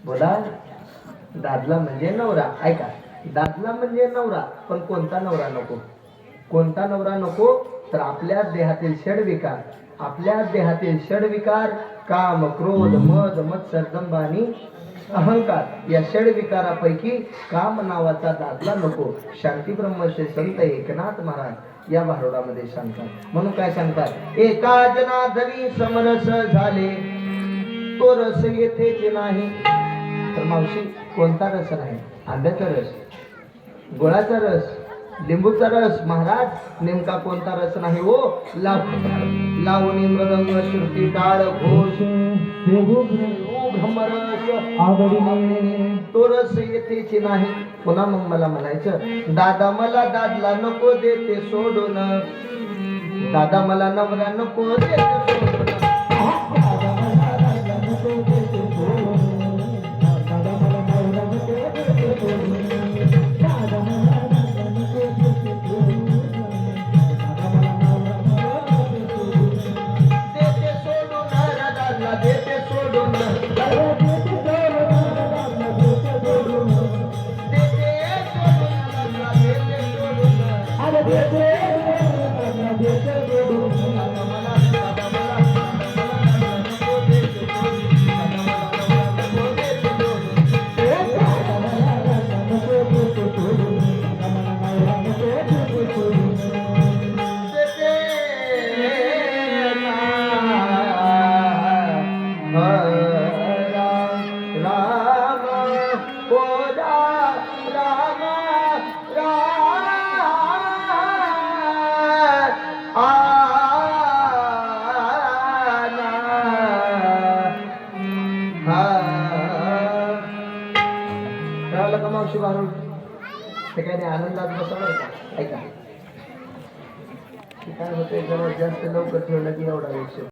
बोला. दादला म्हणजे नवरा. ऐका, दादला म्हणजे नवरा, पण कोणता नवरा नको? कोणता नवरा नको? तर आपल्या देहातील षडविकार, आपल्या देहातील षडविकार काम, क्रोध, मद, मत्सर, दंभ आणि अहंकार या षडविकारापैकी काम नावाचा दादला नको. शांती ब्रह्मश्री संत एकनाथ महाराज या भारुडामध्ये सांगतात. म्हणून काय सांगतात? एका जनार्दनी समरस झाले तो रस येथेच नाही. तर मावशी, कोणता रस नाही? आंब्याचा रस, गोळाचा रस, लिंबूचा रस. महाराज नेमका कोणता रस नाही हो? लावणी मृदंग श्रुती टाळ घोष भ्रमरस आवडीने तो रस येथेच नाही. पुन्हा मग मला म्हणायचं, दादा मला दादला नको देते सोडून, दादा मला नवरा नको देते सोडून, मावशी भारून ते काही नाही, आनंदात बसवणार का? ऐका, काय होते, जरा जास्त लवकर ठेवलं की एवढा विषय